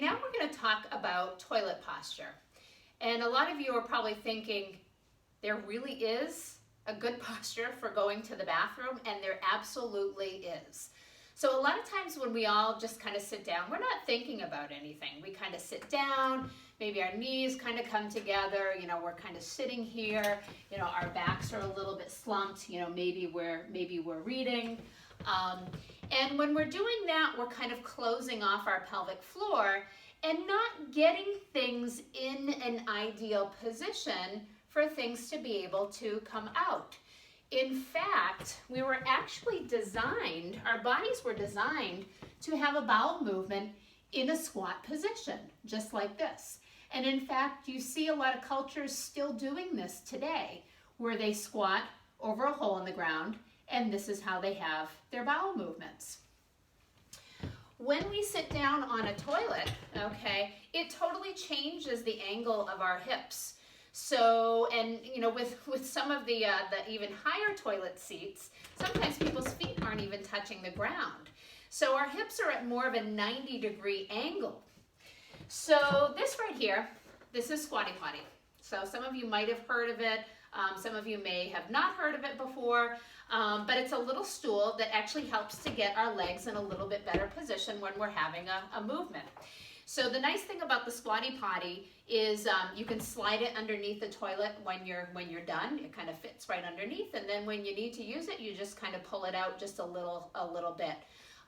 now we're going to talk about toilet posture. And a lot of you are probably thinking, there really is a good posture for going to the bathroom, and there absolutely is. So a lot of times when we all just kind of sit down, we're not thinking about anything. We kind of sit down, maybe our knees kind of come together, we're kind of sitting here, our backs are a little bit slumped, maybe we're reading. And when we're doing that, we're kind of closing off our pelvic floor and not getting things in an ideal position for things to be able to come out. In fact, we were actually designed, our bodies were designed to have a bowel movement in a squat position, just like this. And in fact, you see a lot of cultures still doing this today, where they squat over a hole in the ground, and this is how they have their bowel movements. When we sit down on a toilet, okay, it totally changes the angle of our hips. So, and with some of the even higher toilet seats, sometimes people's feet aren't even touching the ground. So our hips are at more of a 90-degree angle. So this right here, this is Squatty Potty. So some of you might have heard of it. Some of you may have not heard of it before, but it's a little stool that actually helps to get our legs in a little bit better position when we're having a movement. So the nice thing about the Squatty Potty is you can slide it underneath the toilet when you're done. It kind of fits right underneath, and then when you need to use it, you just kind of pull it out just a little bit.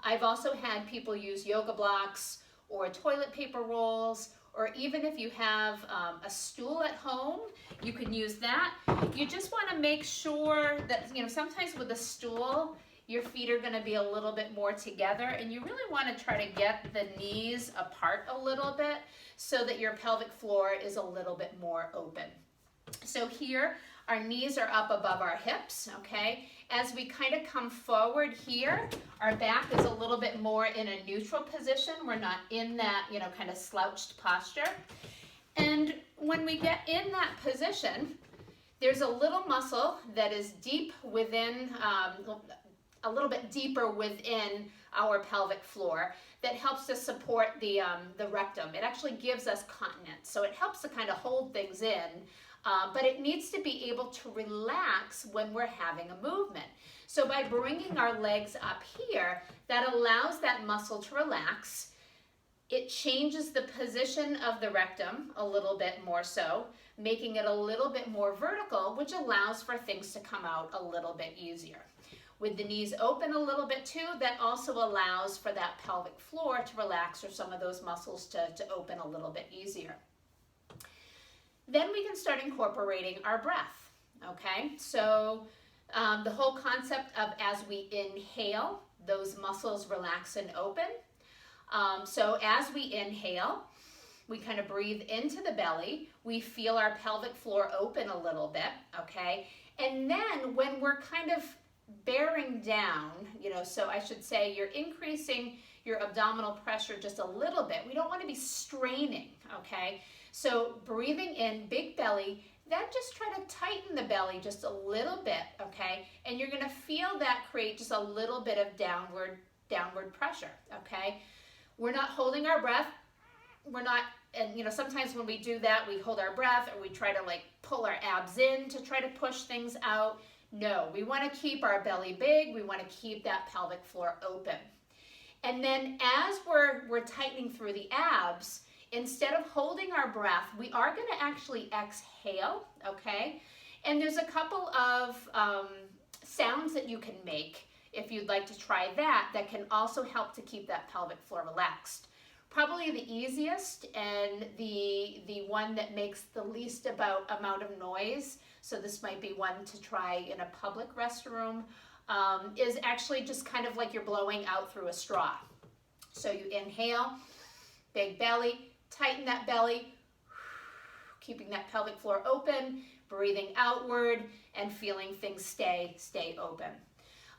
I've also had people use yoga blocks or toilet paper rolls, or even if you have a stool at home, you can use that. You just want to make sure that, sometimes with a stool, your feet are going to be a little bit more together, and you really want to try to get the knees apart a little bit so that your pelvic floor is a little bit more open. So here, our knees are up above our hips, okay? As we kind of come forward here, our back is a little bit more in a neutral position. We're not in that, kind of slouched posture. And when we get in that position, there's a little muscle that is deep within, a little bit deeper within our pelvic floor that helps to support the rectum. It actually gives us continence, so it helps to kind of hold things in, but it needs to be able to relax when we're having a movement. So by bringing our legs up here, that allows that muscle to relax. It changes the position of the rectum a little bit more so, making it a little bit more vertical, which allows for things to come out a little bit easier. With the knees open a little bit too, that also allows for that pelvic floor to relax, or some of those muscles to open a little bit easier. Then we can start incorporating our breath, okay? So the whole concept of as we inhale, those muscles relax and open. So as we inhale, we kind of breathe into the belly. We feel our pelvic floor open a little bit, okay? And then when we're kind of bearing down, so I should say you're increasing your abdominal pressure just a little bit. We don't want to be straining, okay? So breathing in, big belly, then just try to tighten the belly just a little bit, okay? And you're going to feel that create just a little bit of downward pressure, okay? We're not holding our breath. We're not, and sometimes when we do that, we hold our breath, or we try to pull our abs in to try to push things out. No, we want to keep our belly big. We want to keep that pelvic floor open. And then as we're tightening through the abs, instead of holding our breath, we are going to actually exhale, okay? And there's a couple of sounds that you can make if you'd like to try that can also help to keep that pelvic floor relaxed. Probably the easiest and the one that makes the least amount of noise, so this might be one to try in a public restroom, is actually just kind of like you're blowing out through a straw. So you inhale, big belly, tighten that belly, keeping that pelvic floor open, breathing outward, and feeling things stay open.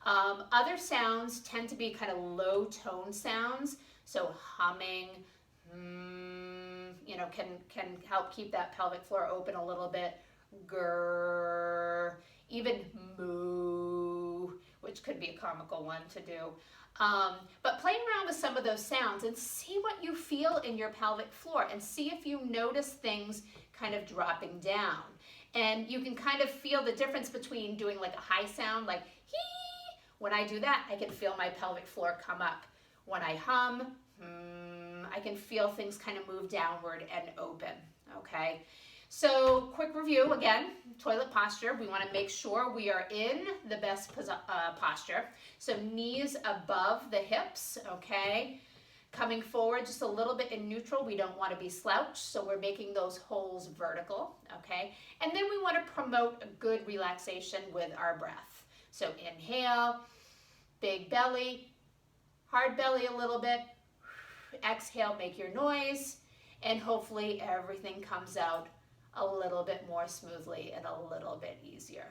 Other sounds tend to be kind of low tone sounds, so humming, can help keep that pelvic floor open a little bit. Grrr, even moo, which could be a comical one to do. But playing around with some of those sounds and see what you feel in your pelvic floor and see if you notice things kind of dropping down. And you can kind of feel the difference between doing like a high sound, like hee. When I do that, I can feel my pelvic floor come up. When I hum, I can feel things kind of move downward and open, okay? So quick review again, toilet posture. We want to make sure we are in the best posture. So knees above the hips, okay? Coming forward just a little bit in neutral. We don't want to be slouched, so we're making those holes vertical, okay? And then we want to promote a good relaxation with our breath. So inhale, big belly, hard belly a little bit. Exhale, make your noise, and hopefully everything comes out a little bit more smoothly and a little bit easier.